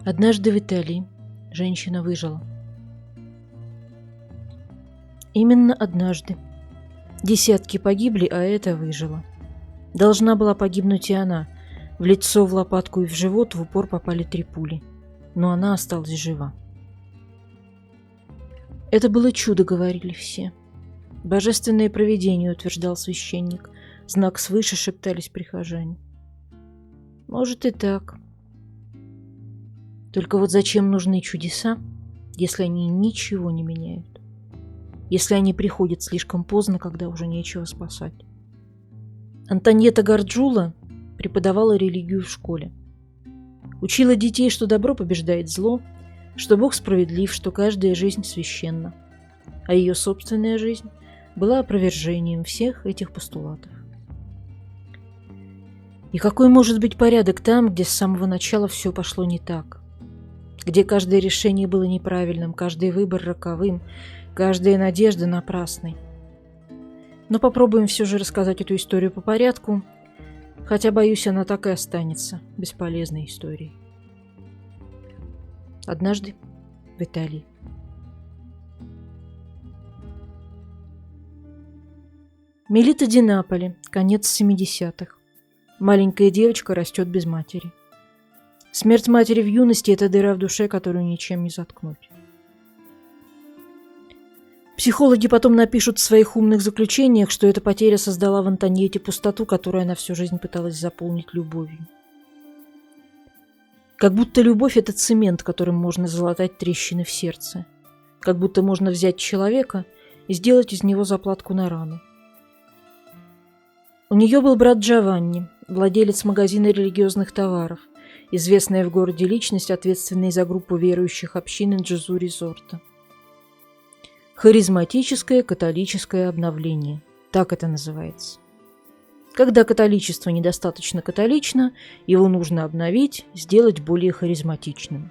Однажды в Италии женщина выжила. Именно однажды. Десятки погибли, а эта выжила. Должна была погибнуть и она. В лицо, в лопатку и в живот в упор попали 3 пули. Но она осталась жива. Это было чудо, говорили все. Божественное провидение, утверждал священник. Знак свыше, шептались прихожане. Может и так. Только вот зачем нужны чудеса, если они ничего не меняют? Если они приходят слишком поздно, когда уже нечего спасать? Антоньетта Гарджула преподавала религию в школе. Учила детей, что добро побеждает зло, что Бог справедлив, что каждая жизнь священна. А ее собственная жизнь была опровержением всех этих постулатов. И какой может быть порядок там, где с самого начала все пошло не так? Где каждое решение было неправильным, каждый выбор роковым, каждая надежда напрасной? Но попробуем все же рассказать эту историю по порядку, хотя, боюсь, она так и останется бесполезной историей. Однажды в Италии. Мелита Ди Наполи, конец 70-х. Маленькая девочка растет без матери. Смерть матери в юности – это дыра в душе, которую ничем не заткнуть. Психологи потом напишут в своих умных заключениях, что эта потеря создала в Антоньетте пустоту, которую она всю жизнь пыталась заполнить любовью. Как будто любовь – это цемент, которым можно залатать трещины в сердце. Как будто можно взять человека и сделать из него заплатку на рану. У нее был брат Джованни, владелец магазина религиозных товаров, известная в городе личность, ответственная за группу верующих общин Джезу Резорта. Харизматическое католическое обновление. Так это называется. Когда католичество недостаточно католично, его нужно обновить, сделать более харизматичным.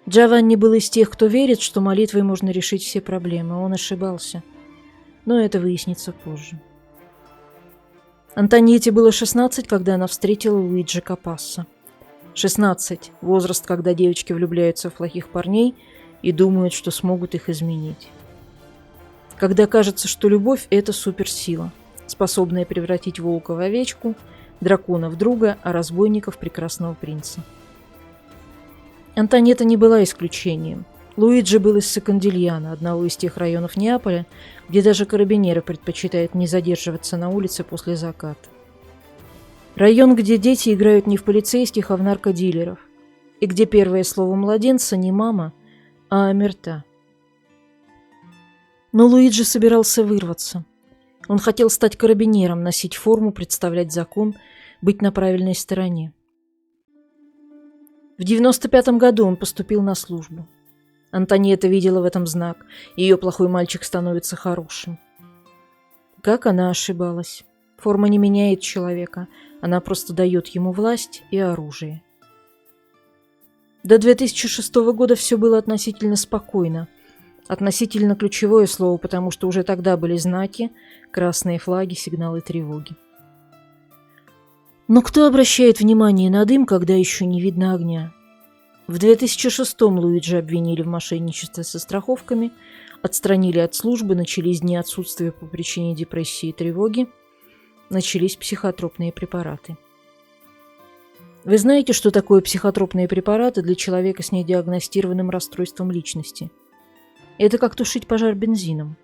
Джованни был из тех, кто верит, что молитвой можно решить все проблемы. Он ошибался. Но это выяснится позже. Антоньетте было 16, когда она встретила Луиджи Капасса. 16 – возраст, когда девочки влюбляются в плохих парней и думают, что смогут их изменить. Когда кажется, что любовь – это суперсила, способная превратить волка в овечку, дракона в друга, а разбойника в прекрасного принца. Антоньетта не была исключением. Луиджи был из Секондильяно, одного из тех районов Неаполя, где даже карабинеры предпочитают не задерживаться на улице после заката. Район, где дети играют не в полицейских, а в наркодилеров, и где первое слово младенца не «мама», а «омерта». Но Луиджи собирался вырваться. Он хотел стать карабинером, носить форму, представлять закон, быть на правильной стороне. В 95 году он поступил на службу. Антоньетта видела в этом знак. Ее плохой мальчик становится хорошим. Как она ошибалась. Форма не меняет человека. Она просто дает ему власть и оружие. До 2006 года все было относительно спокойно. Относительно ключевое слово, потому что уже тогда были знаки, красные флаги, сигналы тревоги. Но кто обращает внимание на дым, когда еще не видно огня? В 2006-м Луиджи обвинили в мошенничестве со страховками, отстранили от службы, начались дни отсутствия по причине депрессии и тревоги, начались психотропные препараты. Вы знаете, что такое психотропные препараты для человека с недиагностированным расстройством личности? Это как тушить пожар бензином.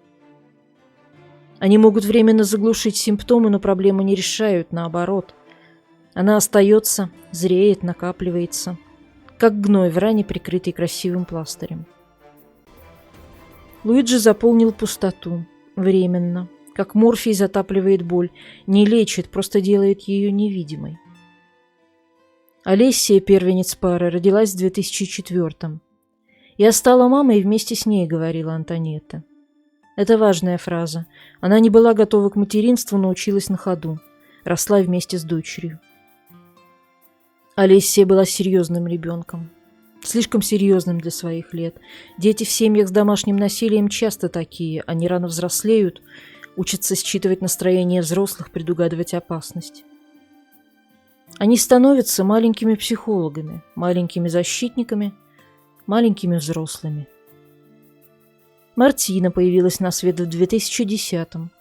Они могут временно заглушить симптомы, но проблему не решают, наоборот. Она остается, зреет, накапливается, как гной в ране, прикрытый красивым пластырем. Луиджи заполнил пустоту, временно, как морфий затапливает боль, не лечит, просто делает ее невидимой. Олессия, первенец пары, родилась в 2004-м. «Я стала мамой, и вместе с ней», — говорила Антоньетта. Это важная фраза. Она не была готова к материнству, но училась на ходу. Росла вместе с дочерью. Олессия была серьезным ребенком. Слишком серьезным для своих лет. Дети в семьях с домашним насилием часто такие. Они рано взрослеют, учатся считывать настроение взрослых, предугадывать опасность. Они становятся маленькими психологами, маленькими защитниками, маленькими взрослыми. Мартина появилась на свет в 2010-м.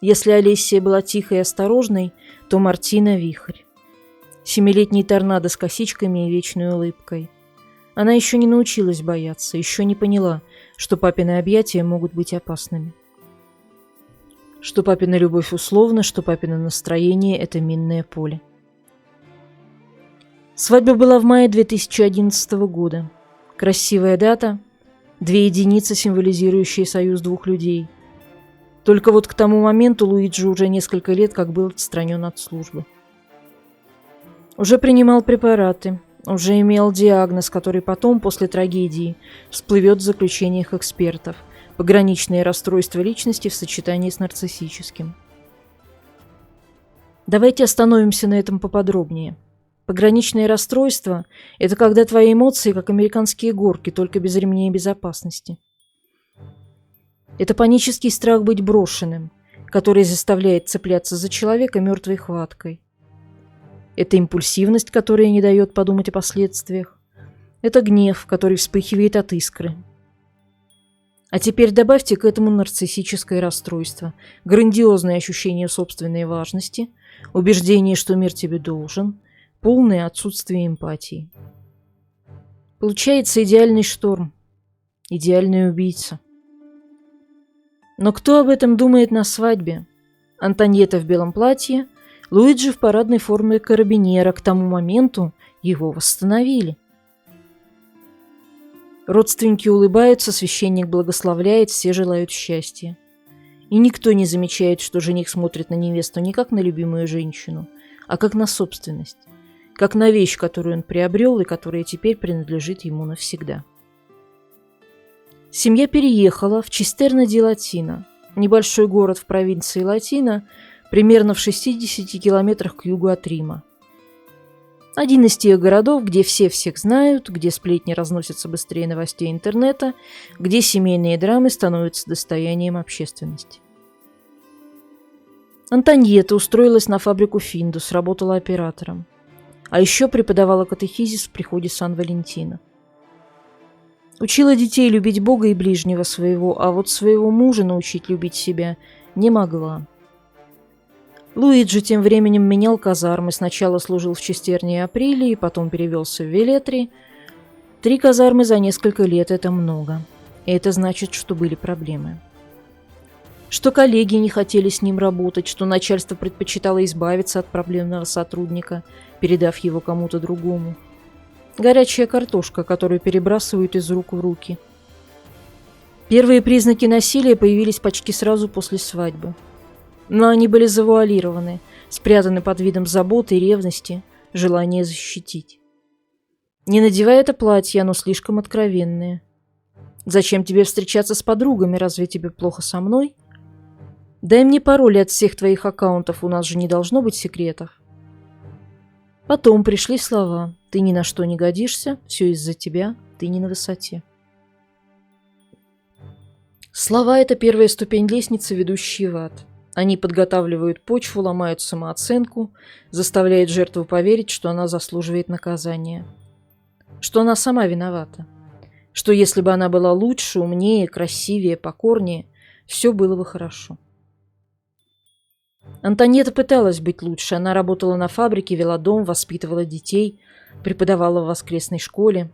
Если Олесия была тихой и осторожной, то Мартина – вихрь. Семилетний торнадо с косичками и вечной улыбкой. Она еще не научилась бояться, еще не поняла, что папины объятия могут быть опасными. Что папина любовь условна, что папино настроение – это минное поле. Свадьба была в мае 2011 года. Красивая дата, 2 единицы, символизирующие союз двух людей. Только вот к тому моменту Луиджи уже несколько лет как был отстранен от службы. Уже принимал препараты, уже имел диагноз, который потом, после трагедии, всплывет в заключениях экспертов – пограничные расстройства личности в сочетании с нарциссическим. Давайте остановимся на этом поподробнее. Пограничные расстройства – это когда твои эмоции, как американские горки, только без ремней безопасности. Это панический страх быть брошенным, который заставляет цепляться за человека мертвой хваткой. Это импульсивность, которая не дает подумать о последствиях. Это гнев, который вспыхивает от искры. А теперь добавьте к этому нарциссическое расстройство, грандиозное ощущение собственной важности, убеждение, что мир тебе должен, полное отсутствие эмпатии. Получается идеальный шторм, идеальный убийца. Но кто об этом думает на свадьбе? Антоньетта в белом платье, Луиджи в парадной форме карабинера. К тому моменту его восстановили. Родственники улыбаются, священник благословляет, все желают счастья. И никто не замечает, что жених смотрит на невесту не как на любимую женщину, а как на собственность, как на вещь, которую он приобрел и которая теперь принадлежит ему навсегда. Семья переехала в Чистерна-ди-Латино, небольшой город в провинции Латино, примерно в 60 километрах к югу от Рима. Один из тех городов, где все всех знают, где сплетни разносятся быстрее новостей интернета, где семейные драмы становятся достоянием общественности. Антоньетта устроилась на фабрику Финдус, работала оператором. А еще преподавала катехизис в приходе Сан-Валентино. Учила детей любить Бога и ближнего своего, а вот своего мужа научить любить себя не могла. Луиджи тем временем менял казармы. Сначала служил в Чистерне и Априлии, потом перевелся в Велетри. 3 казармы за несколько лет – это много. И это значит, что были проблемы. Что коллеги не хотели с ним работать, что начальство предпочитало избавиться от проблемного сотрудника, передав его кому-то другому. Горячая картошка, которую перебрасывают из рук в руки. Первые признаки насилия появились почти сразу после свадьбы. Но они были завуалированы, спрятаны под видом заботы и ревности, желания защитить. Не надевай это платье, оно слишком откровенное. Зачем тебе встречаться с подругами, разве тебе плохо со мной? Дай мне пароли от всех твоих аккаунтов, у нас же не должно быть секретов. Потом пришли слова: ты ни на что не годишься, все из-за тебя, ты не на высоте. Слова – это первая ступень лестницы, ведущая в ад. Они подготавливают почву, ломают самооценку, заставляют жертву поверить, что она заслуживает наказания. Что она сама виновата. Что если бы она была лучше, умнее, красивее, покорнее, все было бы хорошо. Антоньетта пыталась быть лучше. Она работала на фабрике, вела дом, воспитывала детей, преподавала в воскресной школе.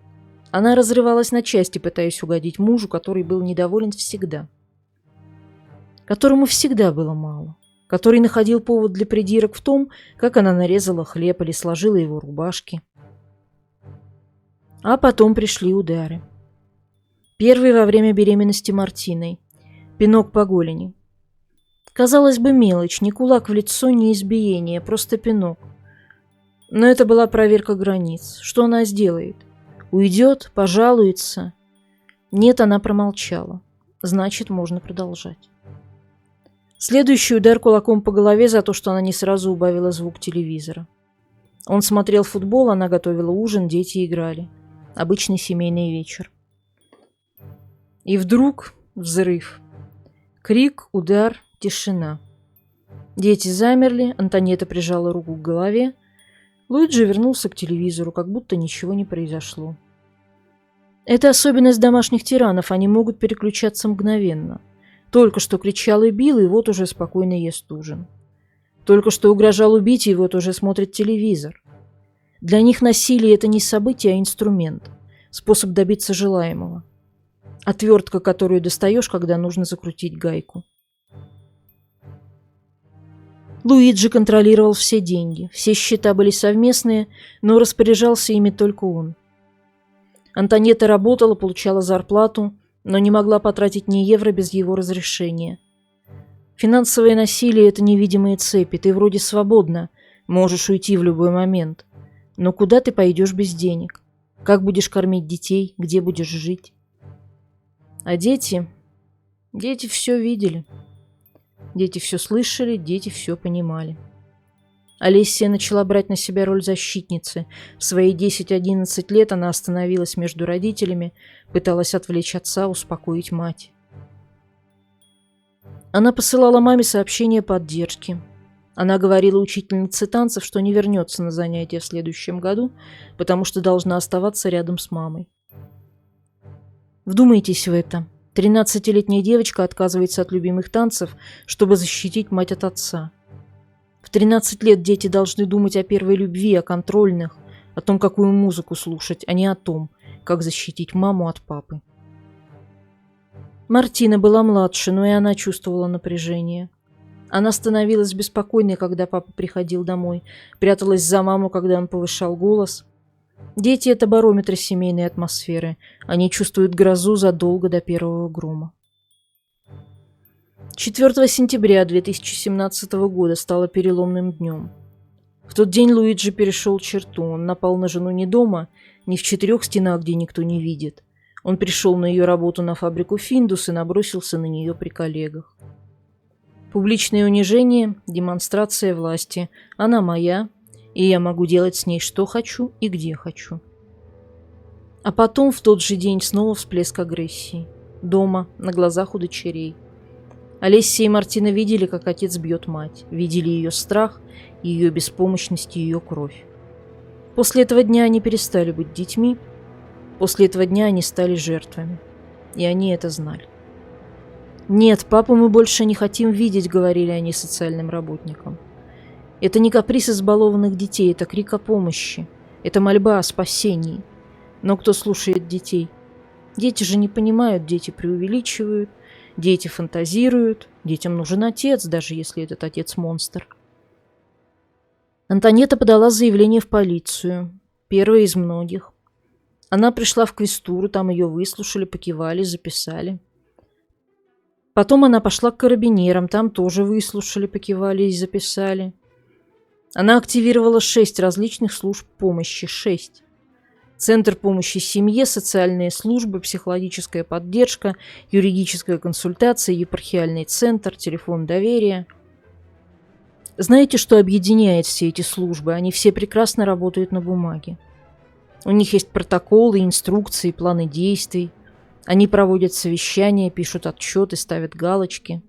Она разрывалась на части, пытаясь угодить мужу, который был недоволен всегда. Которому всегда было мало. Который находил повод для придирок в том, как она нарезала хлеб или сложила его рубашки. А потом пришли удары. Первый во время беременности Мартиной. Пинок по голени. Казалось бы, мелочь, ни кулак в лицо, ни избиение, просто пинок. Но это была проверка границ. Что она сделает? Уйдет? Пожалуется? Нет, она промолчала. Значит, можно продолжать. Следующий удар кулаком по голове за то, что она не сразу убавила звук телевизора. Он смотрел футбол, она готовила ужин, дети играли. Обычный семейный вечер. И вдруг взрыв. Крик, удар, тишина. Дети замерли, Антоньетта прижала руку к голове. Луиджи вернулся к телевизору, как будто ничего не произошло. Это особенность домашних тиранов, они могут переключаться мгновенно. Только что кричал и бил, и вот уже спокойно ест ужин. Только что угрожал убить, и вот уже смотрит телевизор. Для них насилие – это не событие, а инструмент, способ добиться желаемого. Отвертка, которую достаешь, когда нужно закрутить гайку. Луиджи контролировал все деньги, все счета были совместные, но распоряжался ими только он. Антонетта работала, получала зарплату, но не могла потратить ни евро без его разрешения. Финансовое насилие – это невидимые цепи, ты вроде свободна, можешь уйти в любой момент. Но куда ты пойдешь без денег? Как будешь кормить детей? Где будешь жить? А дети все видели. Дети все слышали, дети все понимали. Олеся начала брать на себя роль защитницы. В свои 10-11 лет она остановилась между родителями, пыталась отвлечь отца, успокоить мать. Она посылала маме сообщения поддержки. Она говорила учительнице танцев, что не вернется на занятия в следующем году, потому что должна оставаться рядом с мамой. Вдумайтесь в это. 13-летняя девочка отказывается от любимых танцев, чтобы защитить мать от отца. В 13 лет дети должны думать о первой любви, о контрольных, о том, какую музыку слушать, а не о том, как защитить маму от папы. Мартина была младше, но и она чувствовала напряжение. Она становилась беспокойной, когда папа приходил домой, пряталась за маму, когда он повышал голос. Дети – это барометр семейной атмосферы. Они чувствуют грозу задолго до первого грома. 4 сентября 2017 года стало переломным днем. В тот день Луиджи перешел черту. Он напал на жену не дома, не в 4 стенах, где никто не видит. Он пришел на ее работу на фабрику «Финдус» и набросился на нее при коллегах. Публичное унижение, демонстрация власти. Она моя, и я могу делать с ней что хочу и где хочу. А потом в тот же день снова всплеск агрессии. Дома, на глазах у дочерей. Олеся и Мартина видели, как отец бьет мать. Видели ее страх, ее беспомощность и ее кровь. После этого дня они перестали быть детьми. После этого дня они стали жертвами. И они это знали. «Нет, папу мы больше не хотим видеть», — говорили они социальным работникам. Это не каприз избалованных детей, это крик о помощи. Это мольба о спасении. Но кто слушает детей? Дети же не понимают, дети преувеличивают, дети фантазируют, детям нужен отец, даже если этот отец монстр. Антонетта подала заявление в полицию, первая из многих. Она пришла в квестуру, там ее выслушали, покивали, записали. Потом она пошла к карабинерам, там тоже выслушали, покивали и записали. Она активировала 6 различных служб помощи, 6. Центр помощи семье, социальные службы, психологическая поддержка, юридическая консультация, епархиальный центр, телефон доверия. Знаете, что объединяет все эти службы? Они все прекрасно работают на бумаге. У них есть протоколы, инструкции, планы действий. Они проводят совещания, пишут отчеты, ставят галочки.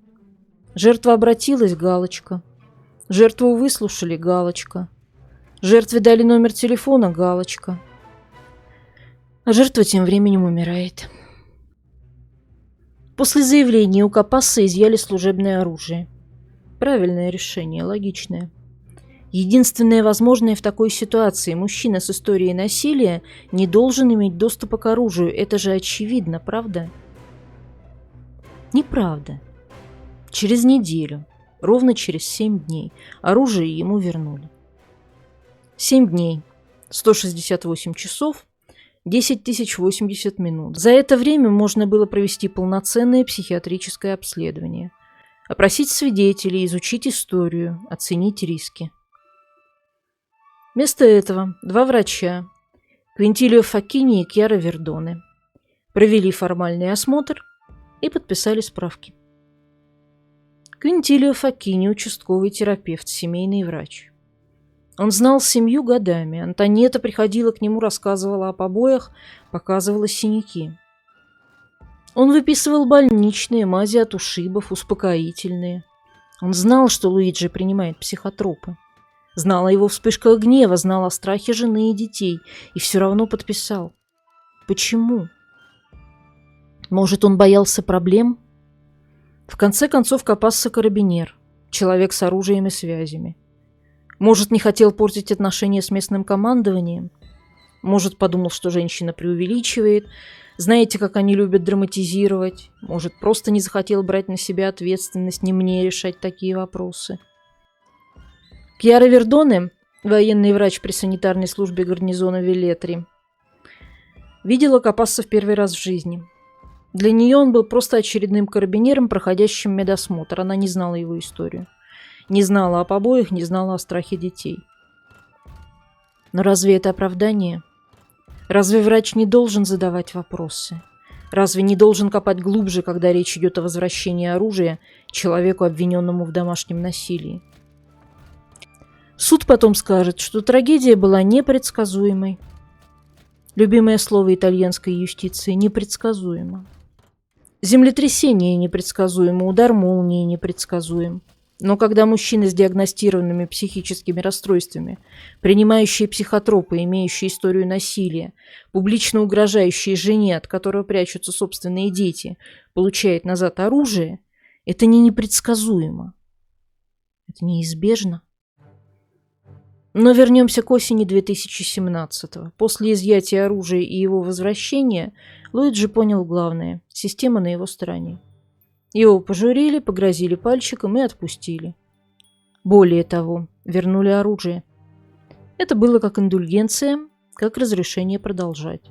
Жертва обратилась – галочка. Жертву выслушали – галочка. Жертве дали номер телефона – галочка. А жертва тем временем умирает. После заявления у Капасса изъяли служебное оружие. Правильное решение, логичное. Единственное возможное в такой ситуации – мужчина с историей насилия не должен иметь доступа к оружию. Это же очевидно, правда? Неправда. Через неделю, ровно через 7 дней, оружие ему вернули. 7 дней, 168 часов, 10 080 минут. За это время можно было провести полноценное психиатрическое обследование, опросить свидетелей, изучить историю, оценить риски. Вместо этого 2 врача, Квинтилио Фоккини и Кьяра Вердоне, провели формальный осмотр и подписали справки. Квинтилио Фоккини – участковый терапевт, семейный врач. Он знал семью годами. Антонетта приходила к нему, рассказывала о побоях, показывала синяки. Он выписывал больничные, мази от ушибов, успокоительные. Он знал, что Луиджи принимает психотропы. Знал о его вспышках гнева, знал о страхе жены и детей, и все равно подписал. Почему? Может, он боялся проблем? В конце концов копался карабинер, человек с оружием и связями. Может, не хотел портить отношения с местным командованием? Может, подумал, что женщина преувеличивает. Знаете, как они любят драматизировать. Может, просто не захотел брать на себя ответственность, не мне решать такие вопросы. Кьяра Вердоне, военный врач при санитарной службе гарнизона Велетри, видела Капасса в первый раз в жизни. Для нее он был просто очередным карабинером, проходящим медосмотр. Она не знала его историю. Не знала о побоях, не знала о страхе детей. Но разве это оправдание? Разве врач не должен задавать вопросы? Разве не должен копать глубже, когда речь идет о возвращении оружия человеку, обвиненному в домашнем насилии? Суд потом скажет, что трагедия была непредсказуемой. Любимое слово итальянской юстиции – непредсказуемо. Землетрясение непредсказуемо, удар молнии непредсказуем. Но когда мужчины с диагностированными психическими расстройствами, принимающие психотропы, имеющие историю насилия, публично угрожающие жене, от которого прячутся собственные дети, получают назад оружие, это не непредсказуемо. Это неизбежно. Но вернемся к осени 2017-го. После изъятия оружия и его возвращения Луиджи понял главное – система на его стороне. Его пожурили, погрозили пальчиком и отпустили. Более того, вернули оружие. Это было как индульгенция, как разрешение продолжать.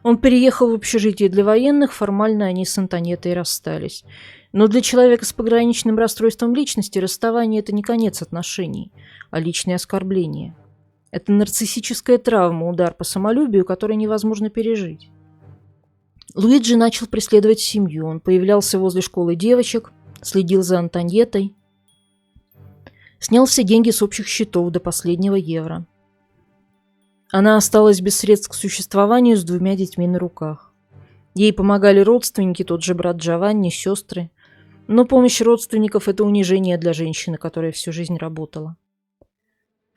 Он переехал в общежитие для военных, формально они с Антонеттой расстались. Но для человека с пограничным расстройством личности расставание – это не конец отношений, а личное оскорбление. Это нарциссическая травма, удар по самолюбию, который невозможно пережить. Луиджи начал преследовать семью. Он появлялся возле школы девочек, следил за Антоньеттой, снял все деньги с общих счетов до последнего евро. Она осталась без средств к существованию с 2 детьми на руках. Ей помогали родственники, тот же брат Джованни, сестры. Но помощь родственников – это унижение для женщины, которая всю жизнь работала.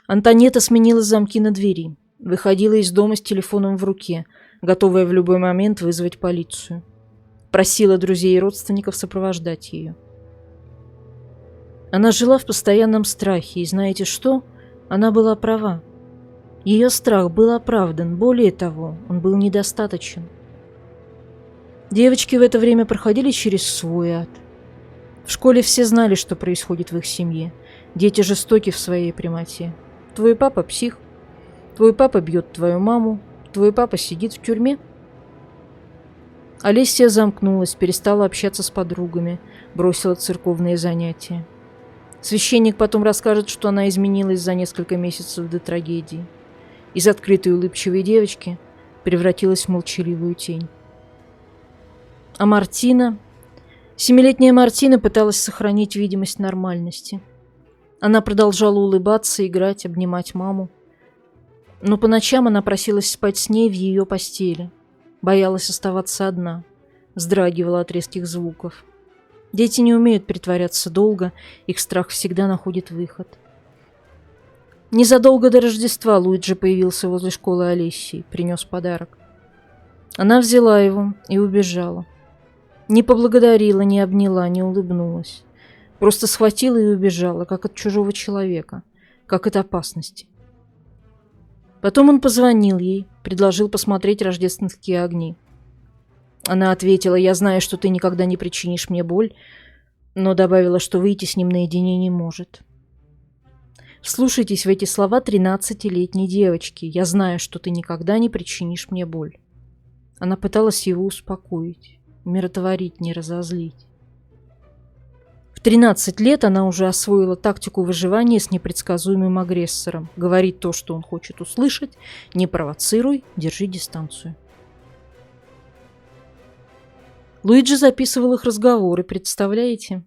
Антонетта сменила замки на двери, выходила из дома с телефоном в руке, готовая в любой момент вызвать полицию. Просила друзей и родственников сопровождать ее. Она жила в постоянном страхе, и знаете что? Она была права. Ее страх был оправдан, более того, он был недостаточен. Девочки в это время проходили через свой ад. В школе все знали, что происходит в их семье. Дети жестоки в своей прямоте. Твой папа псих. Твой папа бьет твою маму. Твой папа сидит в тюрьме. Олеся замкнулась, перестала общаться с подругами, бросила церковные занятия. Священник потом расскажет, что она изменилась за несколько месяцев до трагедии. Из открытой улыбчивой девочки превратилась в молчаливую тень. А Мартина... 7-летняя Мартина пыталась сохранить видимость нормальности. Она продолжала улыбаться, играть, обнимать маму. Но по ночам она просилась спать с ней в ее постели. Боялась оставаться одна. Вздрагивала от резких звуков. Дети не умеют притворяться долго, их страх всегда находит выход. Незадолго до Рождества Луиджи появился возле школы Олесии, принес подарок. Она взяла его и убежала. Не поблагодарила, не обняла, не улыбнулась. Просто схватила и убежала, как от чужого человека, как от опасности. Потом он позвонил ей, предложил посмотреть рождественские огни. Она ответила: «Я знаю, что ты никогда не причинишь мне боль», но добавила, что выйти с ним наедине не может. Вслушайтесь в эти слова 13-летней девочки. «Я знаю, что ты никогда не причинишь мне боль». Она пыталась его успокоить, умиротворить, не разозлить. В 13 лет она уже освоила тактику выживания с непредсказуемым агрессором. Говорит то, что он хочет услышать, не провоцируй, держи дистанцию. Луиджи записывал их разговоры, представляете?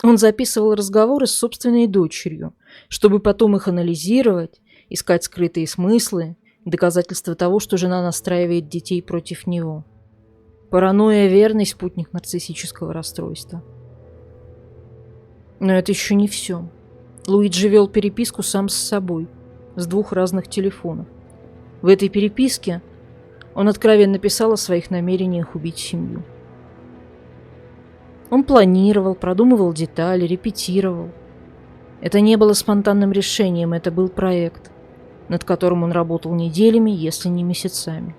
Он записывал разговоры с собственной дочерью, чтобы потом их анализировать, искать скрытые смыслы, доказательства того, что жена настраивает детей против него. Паранойя – верный спутник нарциссического расстройства. Но это еще не все. Луиджи вел переписку сам с собой, с 2 разных телефонов. В этой переписке он откровенно писал о своих намерениях убить семью. Он планировал, продумывал детали, репетировал. Это не было спонтанным решением, это был проект, над которым он работал неделями, если не месяцами.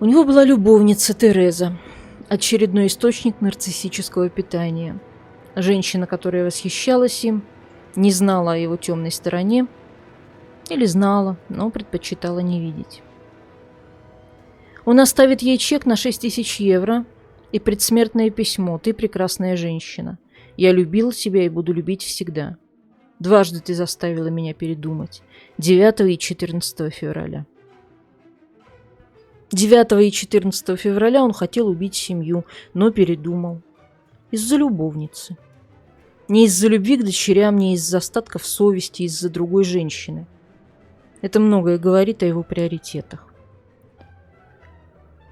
У него была любовница Тереза, очередной источник нарциссического питания. Женщина, которая восхищалась им, не знала о его темной стороне, или знала, но предпочитала не видеть. Он оставит ей чек на 6000 евро и предсмертное письмо: «Ты прекрасная женщина. Я любил тебя и буду любить всегда. Дважды ты заставила меня передумать. 9 и 14 февраля». 9 и 14 февраля он хотел убить семью, но передумал. Из-за любовницы. Не из-за любви к дочерям, не из-за остатков совести, из-за другой женщины. Это многое говорит о его приоритетах.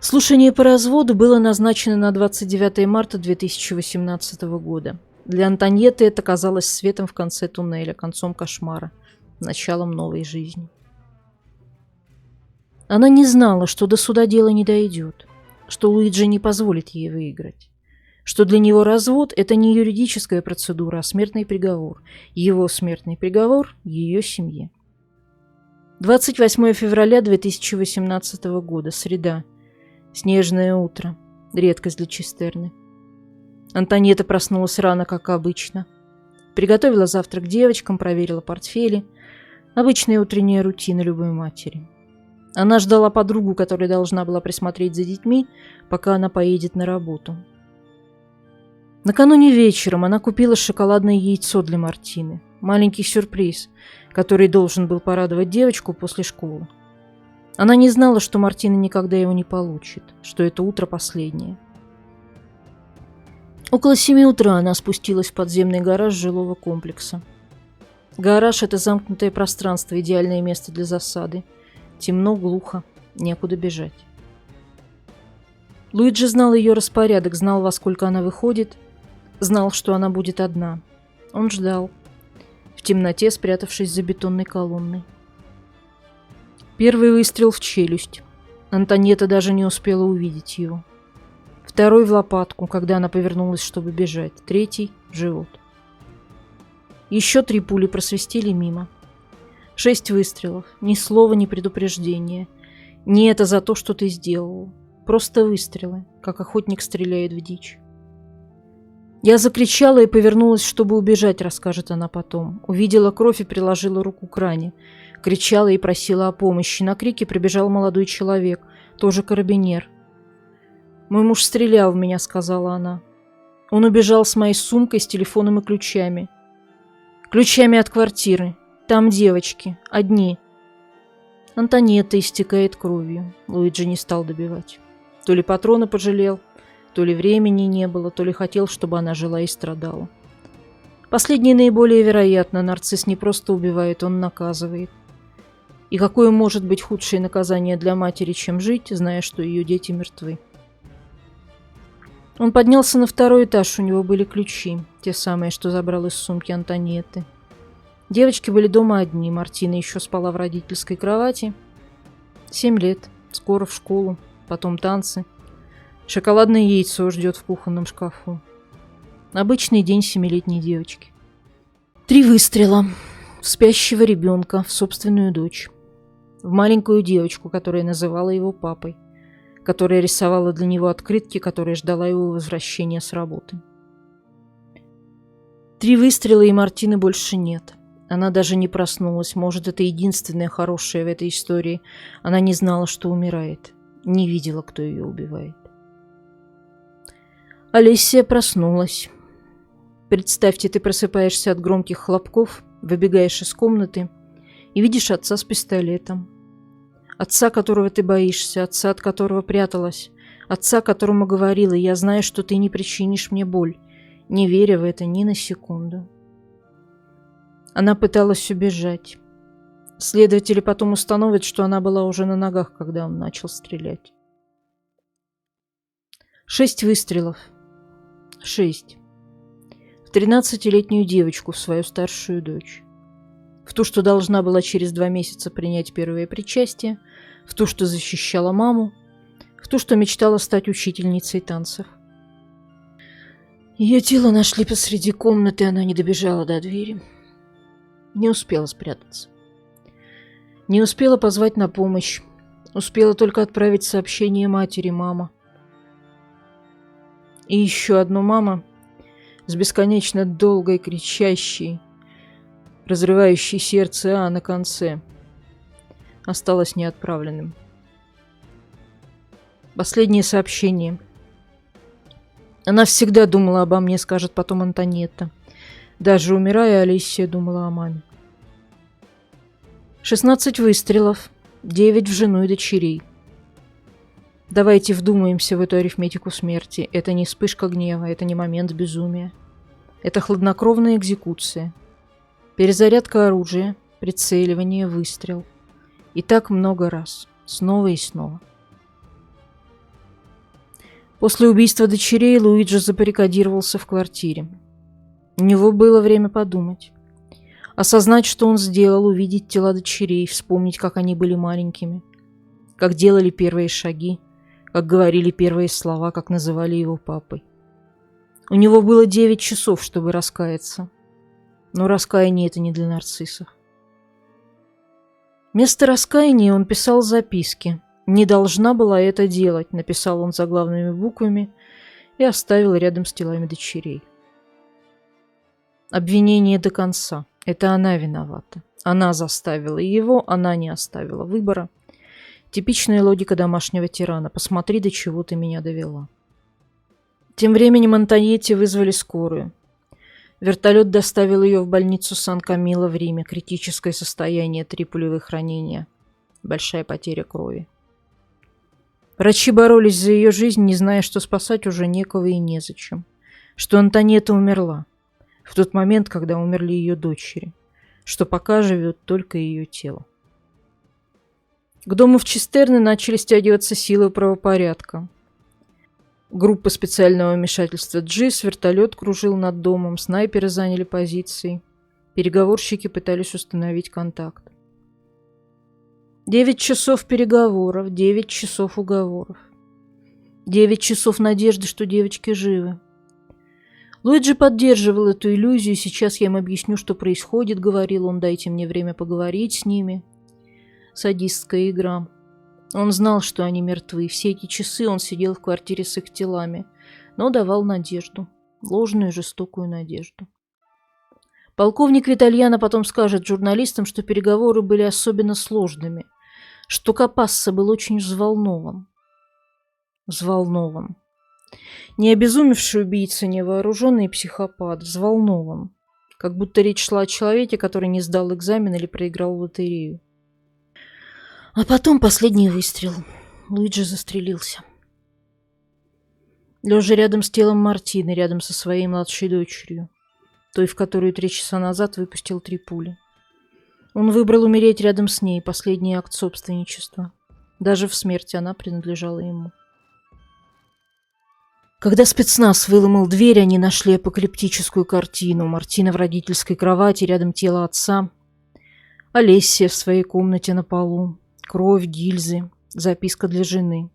Слушание по разводу было назначено на 29 марта 2018 года. Для Антоньетты это казалось светом в конце туннеля, концом кошмара, началом новой жизни. Она не знала, что до суда дело не дойдет, что Луиджи не позволит ей выиграть, что для него развод – это не юридическая процедура, а смертный приговор. Его смертный приговор – ее семье. 28 февраля 2018 года, среда. Снежное утро. Редкость для Чистерны. Антоньетта проснулась рано, как обычно. Приготовила завтрак девочкам, проверила портфели. Обычная утренняя рутина любой матери. Она ждала подругу, которая должна была присмотреть за детьми, пока она поедет на работу. Накануне вечером она купила шоколадное яйцо для Мартины. Маленький сюрприз, который должен был порадовать девочку после школы. Она не знала, что Мартина никогда его не получит, что это утро последнее. Около 7 утра она спустилась в подземный гараж жилого комплекса. Гараж – это замкнутое пространство, идеальное место для засады. Темно, глухо, некуда бежать. Луиджи знал ее распорядок, знал, во сколько она выходит, знал, что она будет одна. Он ждал, в темноте спрятавшись за бетонной колонной. Первый выстрел в челюсть. Антоньетта даже не успела увидеть его. Второй в лопатку, когда она повернулась, чтобы бежать. Третий в живот. Еще 3 пули просвистели мимо. 6 выстрелов. Ни слова, ни предупреждения. Не это за то, что ты сделал. Просто выстрелы, как охотник стреляет в дичь. Я закричала и повернулась, чтобы убежать, расскажет она потом. Увидела кровь и приложила руку к ране. Кричала и просила о помощи. На крики прибежал молодой человек, тоже карабинер. «Мой муж стрелял в меня», — сказала она. «Он убежал с моей сумкой, с телефоном и ключами. Ключами от квартиры. Там девочки. Одни». Антоньетта истекает кровью. Луиджи не стал добивать. То ли патроны пожалел, то ли времени не было, то ли хотел, чтобы она жила и страдала. Последнее наиболее вероятно. Нарцисс не просто убивает, он наказывает. И какое может быть худшее наказание для матери, чем жить, зная, что ее дети мертвы? Он поднялся на 2-й этаж, у него были ключи, те самые, что забрал из сумки Антоньетты. Девочки были дома одни, Мартина еще спала в родительской кровати. 7 лет, скоро в школу, потом танцы. Шоколадное яйцо ждет в кухонном шкафу. Обычный день 7-летней девочки. 3 выстрела в спящего ребенка, в собственную дочь. В маленькую девочку, которая называла его папой, которая рисовала для него открытки, которая ждала его возвращения с работы. 3 выстрела, и Мартины больше нет. Она даже не проснулась. Может, это единственное хорошее в этой истории. Она не знала, что умирает. Не видела, кто ее убивает. Олессия проснулась. Представьте, ты просыпаешься от громких хлопков, выбегаешь из комнаты и видишь отца с пистолетом. Отца, которого ты боишься, отца, от которого пряталась, отца, которому говорила: «Я знаю, что ты не причинишь мне боль», не веря в это ни на секунду. Она пыталась убежать. Следователи потом установят, что она была уже на ногах, когда он начал стрелять. 6 выстрелов. 6. В 13-летнюю девочку, в свою старшую дочь. В ту, что должна была через 2 месяца принять первое причастие, в ту, что защищала маму, в ту, что мечтала стать учительницей танцев. Ее тело нашли посреди комнаты, она не добежала до двери. Не успела спрятаться. Не успела позвать на помощь. Успела только отправить сообщение матери: «Мама». И еще одну «мама» с бесконечно долгой, кричащей, разрывающей сердце «а» на конце осталось неотправленным. Последнее сообщение. Она всегда думала обо мне, скажет потом Антонетта. Даже умирая, Алисия думала о маме. 16 выстрелов, 9 в жену и дочерей. Давайте вдумаемся в эту арифметику смерти. Это не вспышка гнева, это не момент безумия. Это хладнокровная экзекуция. Перезарядка оружия, прицеливание, выстрел. И так много раз, снова и снова. После убийства дочерей Луиджи забаррикадировался в квартире. У него было время подумать. Осознать, что он сделал, увидеть тела дочерей, вспомнить, как они были маленькими, как делали первые шаги, как говорили первые слова, как называли его папой. У него было 9 часов, чтобы раскаяться. Но раскаяние — это не для нарциссов. Вместо раскаяния он писал записки. «Не должна была это делать», — написал он заглавными буквами и оставил рядом с телами дочерей. Обвинение до конца. Это она виновата. Она заставила его, она не оставила выбора. Типичная логика домашнего тирана. Посмотри, до чего ты меня довела. Тем временем Антонетте вызвали скорую. Вертолет доставил ее в больницу Сан-Камило в Риме. Критическое состояние, 3 пулевых ранения. Большая потеря крови. Врачи боролись за ее жизнь, не зная, что спасать уже некого и незачем. Что Антонетта умерла. В тот момент, когда умерли ее дочери. Что пока живет только ее тело. К дому в Чистерне начали стягиваться силы правопорядка. Группа специального вмешательства ДЖИС, вертолет кружил над домом, снайперы заняли позиции. Переговорщики пытались установить контакт. 9 часов переговоров, 9 часов уговоров. 9 часов надежды, что девочки живы. Луиджи поддерживал эту иллюзию. «Сейчас я им объясню, что происходит», — говорил он, — «дайте мне время поговорить с ними». Садистская игра. Он знал, что они мертвы. Все эти часы он сидел в квартире с их телами, но давал надежду. Ложную, жестокую надежду. Полковник Витальяно потом скажет журналистам, что переговоры были особенно сложными, что Капасса был очень взволнован. Взволнован. Не обезумевший убийца, не вооруженный психопат, взволнован. Как будто речь шла о человеке, который не сдал экзамен или проиграл в лотерею. А потом последний выстрел. Луиджи застрелился. Лежа рядом с телом Мартины, рядом со своей младшей дочерью, той, в которую 3 часа назад выпустил 3 пули. Он выбрал умереть рядом с ней, последний акт собственничества. Даже в смерти она принадлежала ему. Когда спецназ выломал дверь, они нашли апокалиптическую картину. Мартина в родительской кровати, рядом тело отца. Олессия в своей комнате на полу. Кровь, гильзы, записка для жены.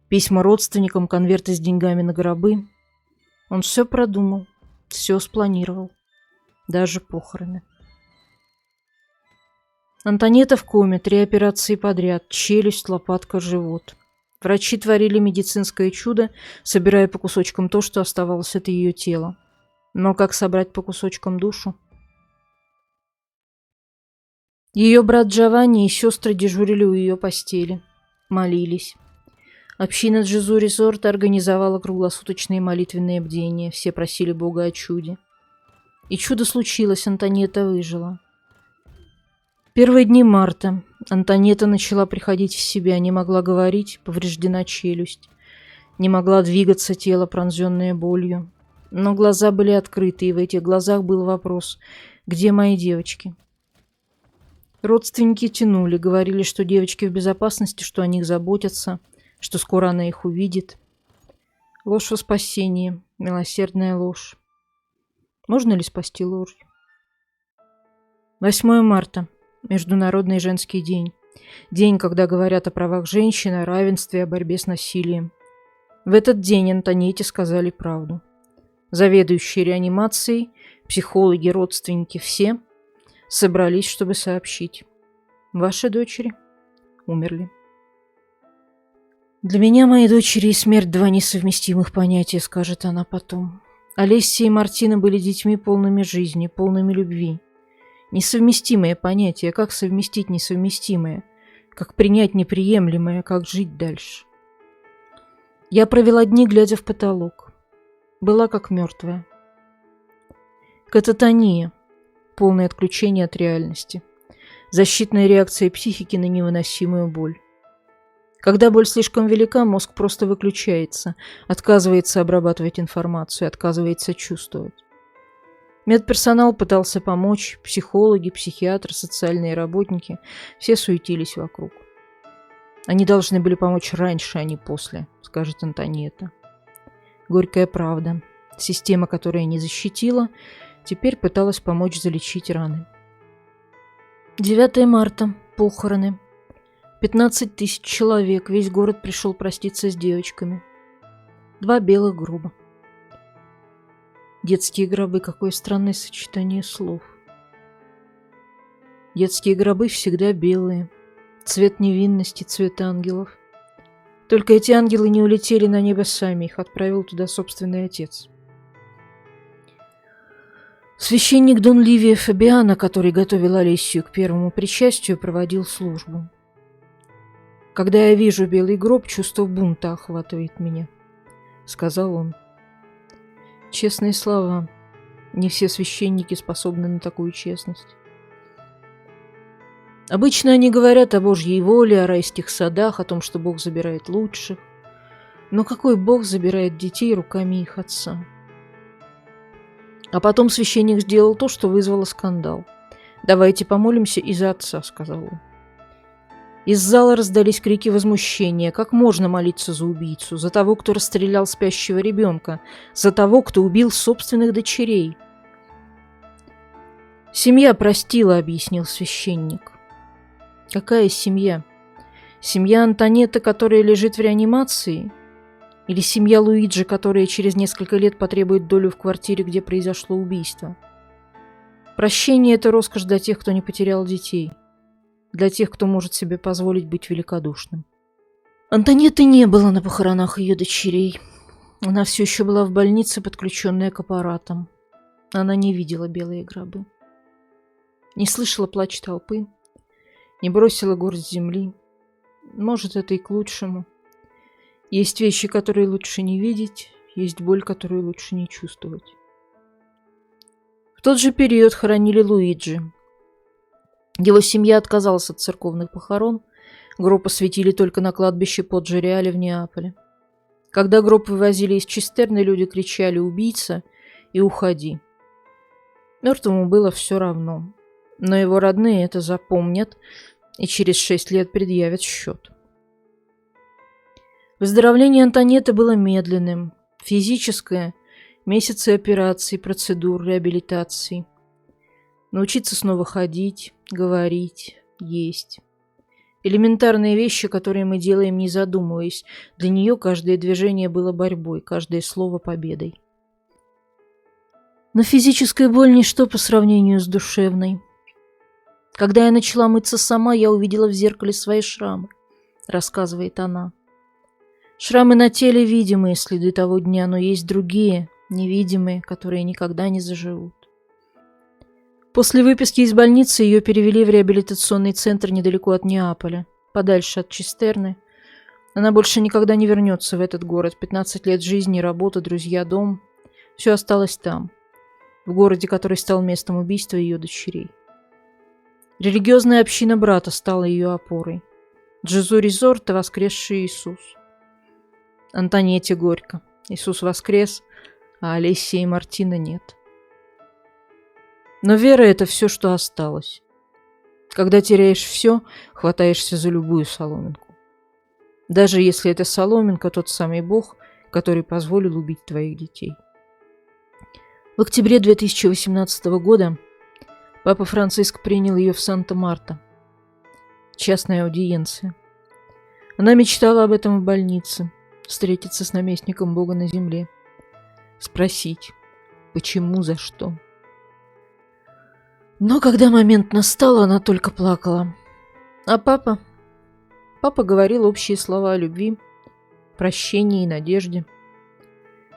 Письма родственникам, конверты с деньгами на гробы. Он все продумал, все спланировал. Даже похороны. Антонетта в коме, 3 операции подряд. Челюсть, лопатка, живот. Врачи творили медицинское чудо, собирая по кусочкам то, что оставалось от ее тела. Но как собрать по кусочкам душу? Ее брат Джованни и сестры дежурили у ее постели. Молились. Община Джезу Резорта организовала круглосуточные молитвенные бдения. Все просили Бога о чуде. И чудо случилось, Антонетта выжила. Первые дни марта. Антонетта начала приходить в себя, не могла говорить, повреждена челюсть. Не могла двигаться, тело, пронзенное болью. Но глаза были открыты, и в этих глазах был вопрос: «Где мои девочки?» Родственники тянули, говорили, что девочки в безопасности, что о них заботятся, что скоро она их увидит. Ложь во спасение, милосердная ложь. Можно ли спасти ложью? 8 марта. Международный женский день. День, когда говорят о правах женщин, о равенстве, о борьбе с насилием. В этот день Антонетте сказали правду. Заведующие реанимацией, психологи, родственники, все собрались, чтобы сообщить. Ваши дочери умерли. Для меня мои дочери и смерть два несовместимых понятия, скажет она потом. Олеся и Мартина были детьми полными жизни, полными любви. Несовместимые понятия. Как совместить несовместимое? Как принять неприемлемое? Как жить дальше? Я провела дни, глядя в потолок. Была как мертвая. Кататония. Полное отключение от реальности. Защитная реакция психики на невыносимую боль. Когда боль слишком велика, мозг просто выключается, отказывается обрабатывать информацию, отказывается чувствовать. Медперсонал пытался помочь, психологи, психиатры, социальные работники, все суетились вокруг. Они должны были помочь раньше, а не после, скажет Антонетта. Горькая правда. Система, которая не защитила, теперь пыталась помочь залечить раны. 9 марта. Похороны. 15 тысяч человек. Весь город пришел проститься с девочками. 2 белых гроба. Детские гробы. Какое странное сочетание слов. Детские гробы всегда белые. Цвет невинности, цвет ангелов. Только эти ангелы не улетели на небо сами. Их отправил туда собственный отец. Священник Дон Ливия Фабиано, который готовил Олесию к первому причастию, проводил службу. «Когда я вижу белый гроб, чувство бунта охватывает меня», — сказал он. Честные слова. Не все священники способны на такую честность. Обычно они говорят о Божьей воле, о райских садах, о том, что Бог забирает лучших. Но какой Бог забирает детей руками их отца? А потом священник сделал то, что вызвало скандал. «Давайте помолимся и за отца», — сказал он. Из зала раздались крики возмущения. Как можно молиться за убийцу? За того, кто расстрелял спящего ребенка? За того, кто убил собственных дочерей? «Семья простила», — объяснил священник. «Какая семья? Семья Антонетты, которая лежит в реанимации? Или семья Луиджи, которая через несколько лет потребует долю в квартире, где произошло убийство? Прощение – это роскошь для тех, кто не потерял детей, для тех, кто может себе позволить быть великодушным». Антонетты не было на похоронах ее дочерей. Она все еще была в больнице, подключенная к аппаратам. Она не видела белые гробы. Не слышала плач толпы, не бросила горсть земли. Может, это и к лучшему. Есть вещи, которые лучше не видеть, есть боль, которую лучше не чувствовать. В тот же период хоронили Луиджи. Его семья отказалась от церковных похорон, гроб осветили только на кладбище Поджи-Реале в Неаполе. Когда гроб вывозили из Чистерны, люди кричали «Убийца!» и «Уходи!». Мертвому было все равно, но его родные это запомнят и через 6 лет предъявят счет. Выздоровление Антонетты было медленным. Физическое – месяцы операций, процедур, реабилитаций. Научиться снова ходить, говорить, есть. Элементарные вещи, которые мы делаем, не задумываясь. Для нее каждое движение было борьбой, каждое слово – победой. Но физическая боль – ничто по сравнению с душевной. Когда я начала мыться сама, я увидела в зеркале свои шрамы, рассказывает она. Шрамы на теле – видимые следы того дня, но есть другие, невидимые, которые никогда не заживут. После выписки из больницы ее перевели в реабилитационный центр недалеко от Неаполя, подальше от Чистерны. Она больше никогда не вернется в этот город. 15 лет жизни, работа, друзья, дом – все осталось там, в городе, который стал местом убийства ее дочерей. Религиозная община брата стала ее опорой. Джезу Ризорто – воскресший Иисус. Антонетте горько. Иисус воскрес, а Олеся и Мартина нет. Но вера – это все, что осталось. Когда теряешь все, хватаешься за любую соломинку. Даже если эта соломинка – тот самый Бог, который позволил убить твоих детей. В октябре 2018 года папа Франциск принял ее в Санта-Марта. Частная аудиенция. Она мечтала об этом в больнице, встретиться с наместником Бога на земле, спросить, почему, за что. Но когда момент настал, она только плакала. А папа говорил общие слова о любви, прощении и надежде.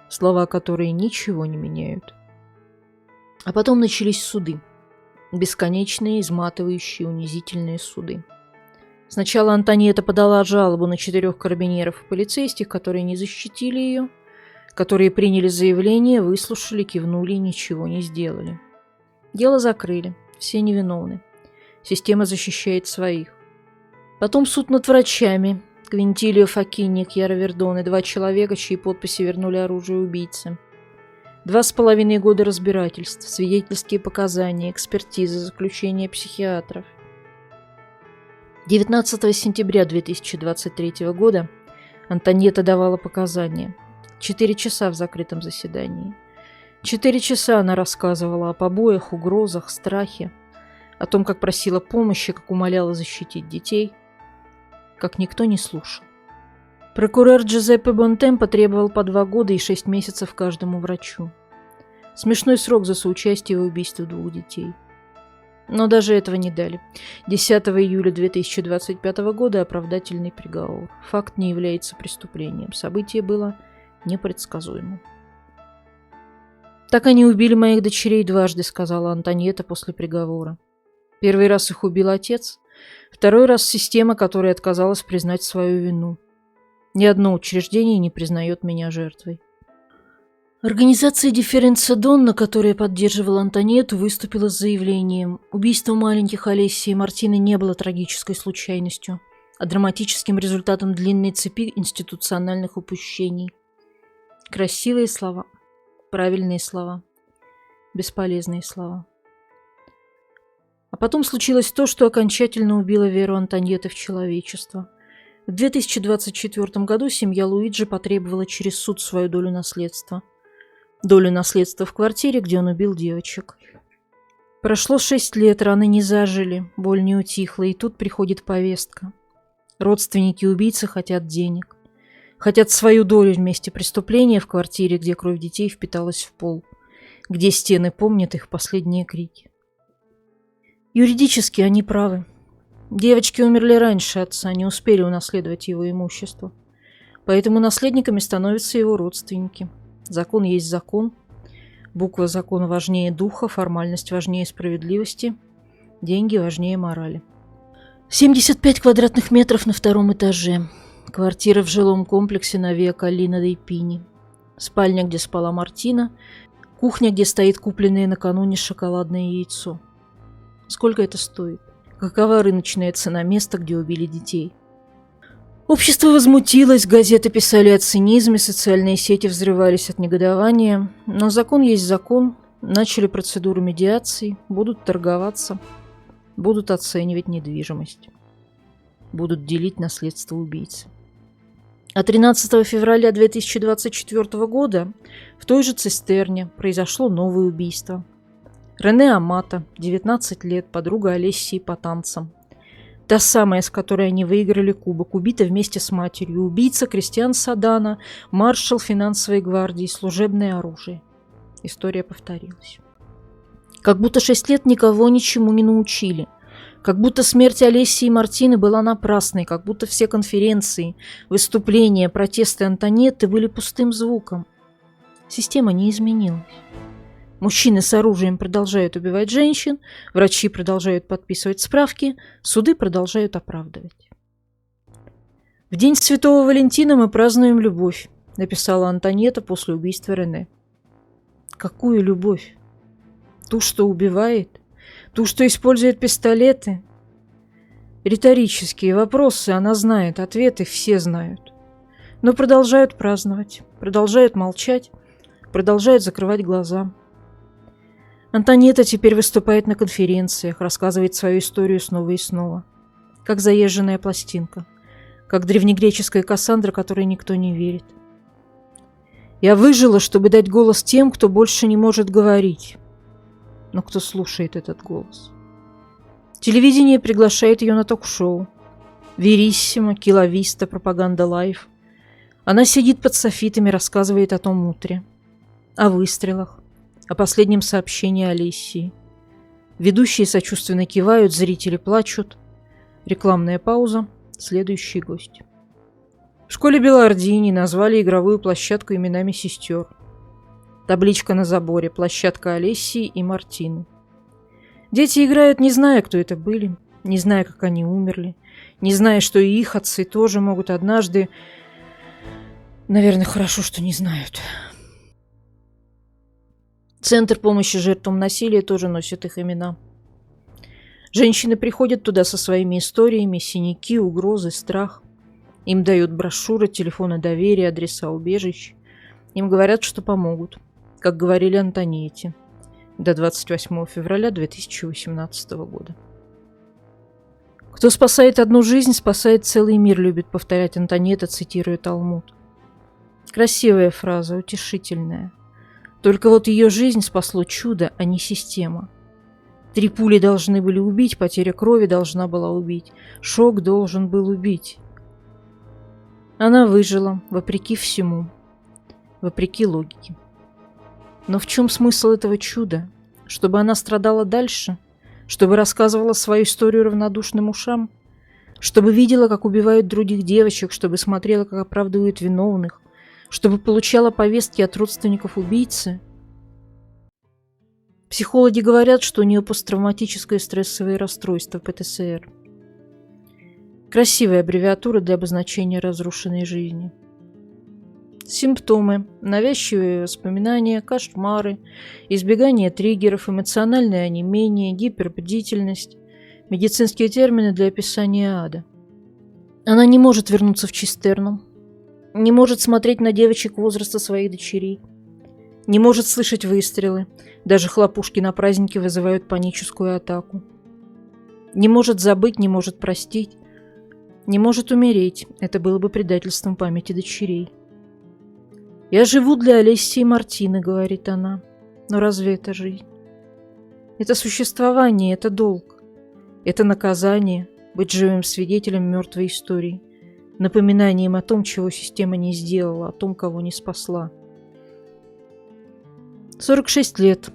Слова, которые ничего не меняют. А потом начались суды. Бесконечные, изматывающие, унизительные суды. Сначала Антониетта подала жалобу на 4 карабинеров и полицейских, которые не защитили ее, которые приняли заявление, выслушали, кивнули и ничего не сделали. Дело закрыли, все невиновны. Система защищает своих. Потом суд над врачами. Квинтилио Фоккини, Кьяра Вердоне, 2 человека, чьи подписи вернули оружие убийце. 2,5 года разбирательств, свидетельские показания, экспертизы, заключения психиатров. 19 сентября 2023 года Антониетта давала показания. 4 часа в закрытом заседании. 4 часа она рассказывала о побоях, угрозах, страхе, о том, как просила помощи, как умоляла защитить детей, как никто не слушал. Прокурор Джузеппе Бонтем потребовал по 2 года и 6 месяцев каждому врачу. Смешной срок за соучастие в убийстве 2 детей. Но даже этого не дали. 10 июля 2025 года оправдательный приговор. Факт не является преступлением. Событие было непредсказуемым. «Так они убили моих дочерей 2, сказала Антониетта после приговора. Первый раз их убил отец, второй раз система, которая отказалась признать свою вину. Ни одно учреждение не признает меня жертвой». Организация «Дифференца Донна», которая поддерживала Антониетту, выступила с заявлением: убийство маленьких Олеси и Мартины не было трагической случайностью, а драматическим результатом длинной цепи институциональных упущений. Красивые слова, правильные слова, бесполезные слова. А потом случилось то, что окончательно убило веру Антониетты в человечество. В 2024 году семья Луиджи потребовала через суд свою долю наследства. Долю наследства в квартире, где он убил девочек. Прошло 6 лет, раны не зажили, боль не утихла, и тут приходит повестка. Родственники убийцы хотят денег. Хотят свою долю в месте преступления в квартире, где кровь детей впиталась в пол, где стены помнят их последние крики. Юридически они правы. Девочки умерли раньше отца, не успели унаследовать его имущество. Поэтому наследниками становятся его родственники. Закон есть закон. Буква закона важнее духа, формальность важнее справедливости, деньги важнее морали. 75 квадратных метров на 2-м этаже. Квартира в жилом комплексе на Виа Коллина дей Пини. Спальня, где спала Мартина. Кухня, где стоит купленное накануне шоколадное яйцо. Сколько это стоит? Какова рыночная цена места, где убили детей? Общество возмутилось, газеты писали о цинизме, социальные сети взрывались от негодования. Но закон есть закон. Начали процедуру медиации, будут торговаться, будут оценивать недвижимость, будут делить наследство убийцы. А 13 февраля 2024 года в той же цистерне произошло новое убийство. Рене Амата, 19 лет, подруга Олессии по танцам. Та самая, с которой они выиграли кубок, убита вместе с матерью. Убийца Кристиан Садана, маршал финансовой гвардии, служебное оружие. История повторилась. Как будто 6 лет никого ничему не научили. Как будто смерть Олессии и Мартины была напрасной. Как будто все конференции, выступления, протесты Антониетты были пустым звуком. Система не изменилась. Мужчины с оружием продолжают убивать женщин, врачи продолжают подписывать справки, суды продолжают оправдывать. «В день Святого Валентина мы празднуем любовь», — написала Антониетта после убийства Рене. Какую любовь? Ту, что убивает? Ту, что использует пистолеты? Риторические вопросы она знает, ответы все знают. Но продолжают праздновать, продолжают молчать, продолжают закрывать глаза. Антониетта теперь выступает на конференциях, рассказывает свою историю снова и снова. Как заезженная пластинка. Как древнегреческая Кассандра, которой никто не верит. Я выжила, чтобы дать голос тем, кто больше не может говорить. Но кто слушает этот голос? Телевидение приглашает ее на ток-шоу. Вериссимо, Киловиста, Пропаганда Лайф. Она сидит под софитами, рассказывает о том утре. О выстрелах. О последнем сообщении Олесии. Ведущие сочувственно кивают, зрители плачут. Рекламная пауза. Следующий гость. В школе Белардини назвали игровую площадку именами сестер. Табличка на заборе. Площадка Олесии и Мартины. Дети играют, не зная, кто это были, не зная, как они умерли, не зная, что и их отцы тоже могут однажды... Наверное, хорошо, что не знают. Центр помощи жертвам насилия тоже носит их имена. Женщины приходят туда со своими историями, синяки, угрозы, страх. Им дают брошюры, телефоны доверия, адреса убежищ. Им говорят, что помогут, как говорили Антониете, до 28 февраля 2018 года. «Кто спасает одну жизнь, спасает целый мир», любит повторять Антониета, цитируя Талмуд. Красивая фраза, утешительная. Только вот ее жизнь спасло чудо, а не система. 3 пули должны были убить, потеря крови должна была убить, шок должен был убить. Она выжила, вопреки всему, вопреки логике. Но в чем смысл этого чуда? Чтобы она страдала дальше? Чтобы рассказывала свою историю равнодушным ушам? Чтобы видела, как убивают других девочек? Чтобы смотрела, как оправдывают виновных? Чтобы получала повестки от родственников убийцы? Психологи говорят, что у нее посттравматическое стрессовое расстройство, ПТСР. Красивая аббревиатура для обозначения разрушенной жизни. Симптомы: навязчивые воспоминания, кошмары, избегание триггеров, эмоциональное онемение, гипербдительность, медицинские термины для описания ада. Она не может вернуться в Чистерну, не может смотреть на девочек возраста своих дочерей, не может слышать выстрелы, даже хлопушки на празднике вызывают паническую атаку. Не может забыть, не может простить, не может умереть, это было бы предательством памяти дочерей. «Я живу для Олесии и Мартины», — говорит она. Но разве это жизнь? Это существование, это долг. Это наказание — быть живым свидетелем мертвой истории, напоминанием о том, чего система не сделала, о том, кого не спасла. 46 лет.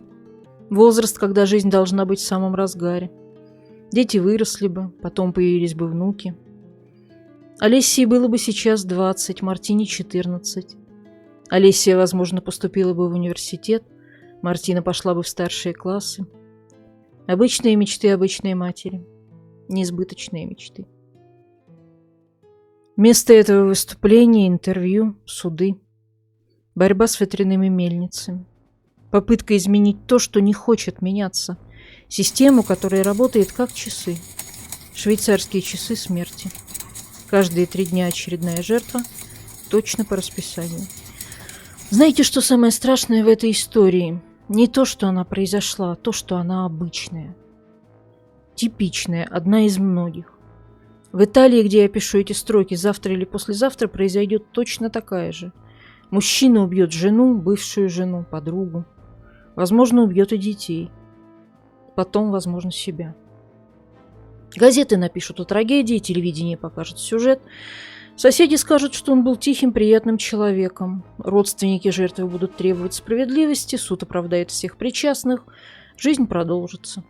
Возраст, когда жизнь должна быть в самом разгаре. Дети выросли бы, потом появились бы внуки. Олесии было бы сейчас 20, Мартине 14. Олесия, возможно, поступила бы в университет, Мартина пошла бы в старшие классы. Обычные мечты обычной матери. Несбыточные мечты. Вместо этого выступления, интервью, суды. Борьба с ветряными мельницами. Попытка изменить то, что не хочет меняться. Систему, которая работает как часы. Швейцарские часы смерти. Каждые 3 дня очередная жертва, точно по расписанию. Знаете, что самое страшное в этой истории? Не то, что она произошла, а то, что она обычная. Типичная, одна из многих. В Италии, где я пишу эти строки, завтра или послезавтра произойдет точно такая же. Мужчина убьет жену, бывшую жену, подругу. Возможно, убьет и детей. Потом, возможно, себя. Газеты напишут о трагедии, телевидение покажет сюжет. Соседи скажут, что он был тихим, приятным человеком. Родственники жертвы будут требовать справедливости, суд оправдает всех причастных. Жизнь продолжится.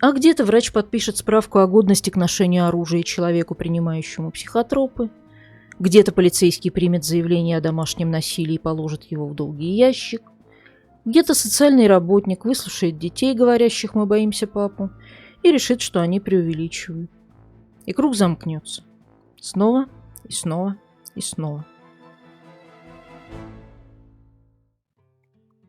А где-то врач подпишет справку о годности к ношению оружия человеку, принимающему психотропы. Где-то полицейский примет заявление о домашнем насилии и положит его в долгий ящик. Где-то социальный работник выслушает детей, говорящих «мы боимся папу», и решит, что они преувеличивают. И круг замкнется. Снова и снова и снова.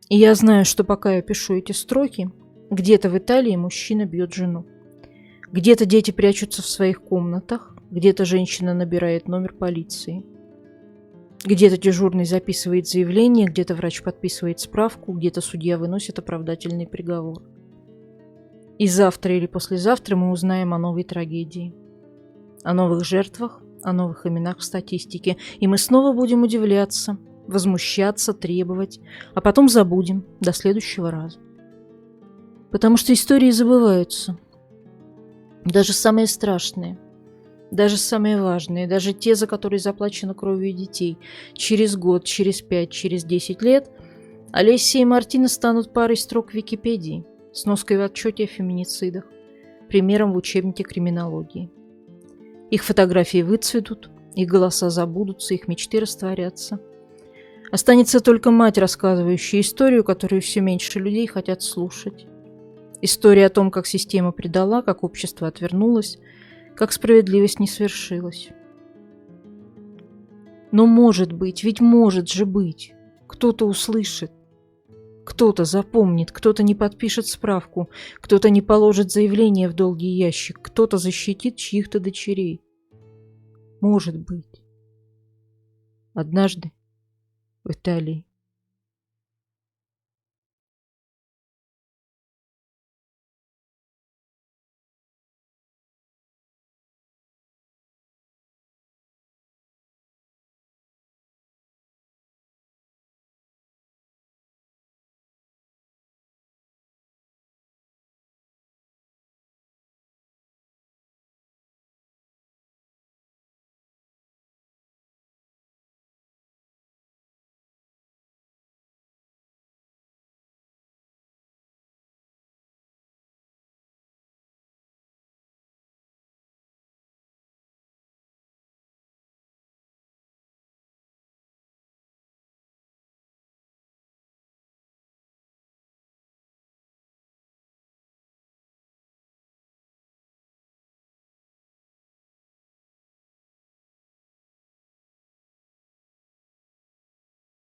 И я знаю, что пока я пишу эти строки, где-то в Италии мужчина бьет жену. Где-то дети прячутся в своих комнатах, где-то женщина набирает номер полиции. Где-то дежурный записывает заявление, где-то врач подписывает справку, где-то судья выносит оправдательный приговор. И завтра или послезавтра мы узнаем о новой трагедии, о новых жертвах, о новых именах в статистике, и мы снова будем удивляться, возмущаться, требовать, а потом забудем до следующего раза. Потому что истории забываются. Даже самые страшные, даже самые важные, даже те, за которые заплачено кровью детей. Через год, через 5, через 10 лет Олеся и Мартина станут парой строк в Википедии, сноской в отчете о феминицидах, примером в учебнике криминологии. Их фотографии выцветут, их голоса забудутся, их мечты растворятся. Останется только мать, рассказывающая историю, которую все меньше людей хотят слушать. История о том, как система предала, как общество отвернулось, как справедливость не свершилась. Но может быть, ведь может же быть. Кто-то услышит, кто-то запомнит, кто-то не подпишет справку, кто-то не положит заявление в долгий ящик, кто-то защитит чьих-то дочерей. Может быть. Однажды в Италии